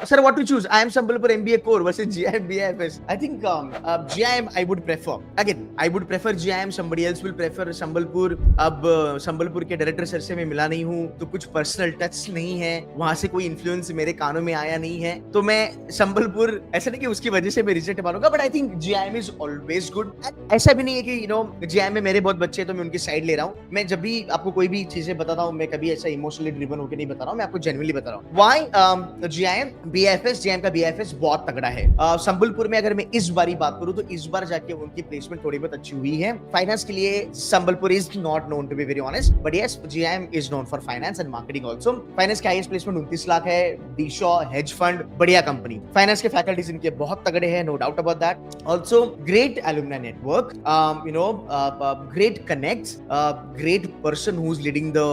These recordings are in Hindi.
Sir, what to choose? I am Sambalpur MBA core versus GIM BIFS. I think GIM I would prefer. Again, I would prefer GIM. Somebody else will prefer Sambalpur. अब संबलपुर के डायरेक्टर सर से मैं मिला नहीं हूँ, तो कुछ पर्सनल टच नहीं है, वहां से कोई इन्फ्लुएंस मेरे कानों में आया नहीं है, तो मैं संबलपुर ऐसा नहीं कि उसकी वजह से मैं रिजेक्ट मारूंगा, but I think GIM is always good. ऐसा भी नहीं है कि GIM में मेरे बहुत बच्चे हैं तो मैं उनकी साइड ले रहा हूँ. मैं जब भी आपको कोई भी चीजें बताता हूँ, मैं कभी ऐसा इमोशनली ड्रिवन होकर नहीं बता रहा हूँ, मैं आपको जेन्युइनली बता रहा हूँ. व्हाई GIM BIFS, GIM का BIFS बहुत तगड़ा है. संबलपुर में अगर मैं इस बारी बात करूं तो इस बार जाके उनकी प्लेसमेंट थोड़ी बहुत अच्छी हुई है. फाइनेंस के लिए Sambalpur is not known to be very honest, but yes GIM is known for finance and marketing also. Finance की हाईएस्ट प्लेसमेंट 29 लाख है. डीशॉ हेज फंड, बढ़िया कंपनी. फाइनेंस के फैकल्टीज इनके बहुत तगड़े हैं, no doubt about that. Also great alumni network, great connects, great person who's leading the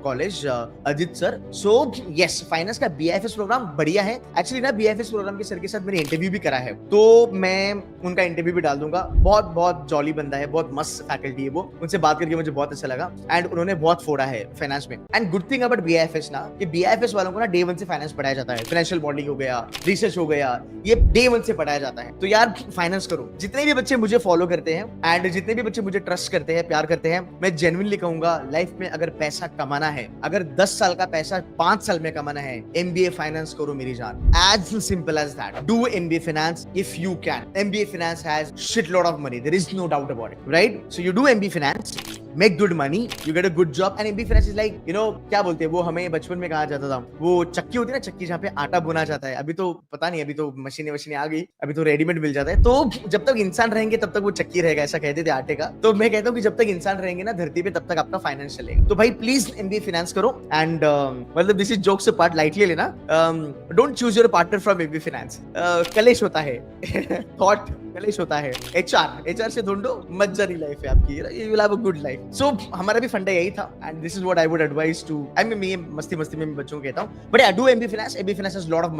college, Ajit sir. So yes, finance का BIFS प्रोग्राम बढ़िया है. एक्चुअली ना BIFS प्रोग्राम के सर के साथ मैंने इंटरव्यू भी करा है, तो मैं उनका इंटरव्यू भी डाल दूंगा. बहुत बहुत जॉली बंदा है, बहुत मस्त फैकल्टी है वो. उनसे बात करके मुझे बहुत अच्छा लगा एंड उन्होंने बहुत फोड़ा है फाइनेंस में. And good thing about BIFS ना कि BIFS वालों को ना डे 1 से फाइनेंस पढ़ाया जाता है. फाइनेंशियल मॉडलिंग हो गया, रिसर्च हो गया, ये डे 1 से पढ़ाया जाता है. तो यार फाइनेंस करो. जितने भी बच्चे मुझे फॉलो करते हैं एंड जितने भी बच्चे मुझे ट्रस्ट करते हैं, प्यार करते हैं, मैं जेन्युइनली कहूंगा लाइफ में अगर पैसा कमाना है, अगर 10 साल का पैसा 5 साल में कमाना है, MBA फाइनेंस करो मेरी जान. As simple as that. Do MBA finance if you can. MBA finance has shitload of money. There is no doubt about it, right? So you do MBA finance, make good money, you get a good job, and MBA finance is like, क्या बोलते हैं वो, हमें बचपन में कहा जाता था, वो चक्की होती है ना, चक्की जहाँ पे आटा बुना जाता है. अभी तो पता नहीं, अभी तो मशीनें आ गई, अभी तो रेडीमेड मिल जाता है. तो जब तक इंसान रहेंगे तब तक वो चक्की रहेगा, ऐसा कहते थे आटे का. तो मैं कहता हूँ कि जब तक इंसान रहेंगे ना धरती पे, तब तक आपका फाइनेंस चलेगा. तो भाई प्लीज MBA finance करो. एंड मतलब this is jokes part, lightly लेना. Don't choose your partner from MBA finance. कलेश होता है थॉट कलेश होता है. HR से ढूंढो, मजेदारी लाइफ है आपकी, you will have a good life. So हमारा भी फंडा यही था and this is what I would advise to, I mean मैं मस्ती में बच्चों को कहता हूं, but I do MBA finance. MBA finance has lot of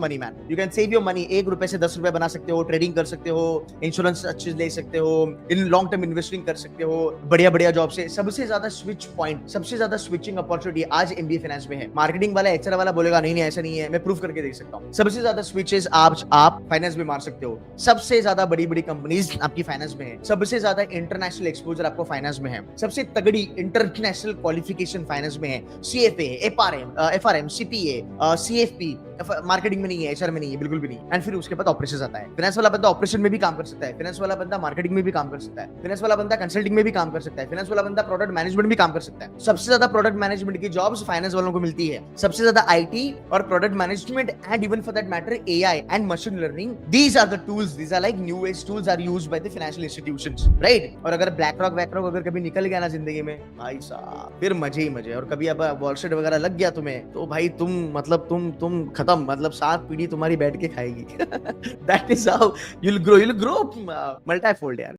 money man. You can save your money. 1 रुपए से 10 रुपए बना सकते हो, ट्रेडिंग कर सकते हो, इंश्योरेंस अच्छे ले सकते हो, इन लॉन्ग टर्म इन्वेस्टिंग कर सकते हो, बढ़िया जॉब से. सबसे ज्यादा स्विच पॉइंट, सबसे ज्यादा स्विचिंग अपॉर्चुनिटी आज MBA finance में है. मार्केटिंग वाला HR वाला बोलेगा नहीं ऐसा नहीं है, मैं प्रूफ करके देख सकता हूँ. सबसे ज्यादा स्विचेस आप फाइनेंस में मार सकते हो. सबसे ज्यादा बड़ी कंपनीज आपकी फाइनेंस में है. सबसे ज्यादा इंटरनेशनल एक्सपोजर आपको फाइनेंस में है. सबसे तगड़ी इंटरनेशनल क्वालिफिकेशन फाइनेंस में है. CFA, FRM, CPA, CFP marketing में नहीं है, HR में नहीं है, बिल्कुल भी नहीं. एंड फिर उसके बाद ऑपरेशन आता है. फाइनेंस वाला बंदा ऑपरेशन में भी काम कर सकता है, फाइनेंस वाला बंदा मार्केटिंग में भी काम कर सकता है, फाइनेंस वाला बंदा कंसल्टिंग में भी काम कर सकता है, फाइनेंस वाला बंदा प्रोडक्ट मैनेजमेंट भी काम कर सकता है. सबसे ज्यादा प्रोडक्ट मैनेजमेंट की जॉब्स फाइनेंस वालों को मिलती है. सबसे ज्यादा IT और product management and even for that matter AI एंड machine learning, these are the tools, these are like new age tools are used by the financial institutions, right. और अगर ब्लैक रॉक अगर कभी निकल गया ना जिंदगी में, भाई साहब फिर मजे ही मजे. और कभी अब वॉल स्ट्रीट वगैरह लग गया तुम्हें, तो भाई तुम खत्म, मतलब 7 पीढ़ी तुम्हारी बैठ के खाएगी. That is how you'll grow multi-fold यार.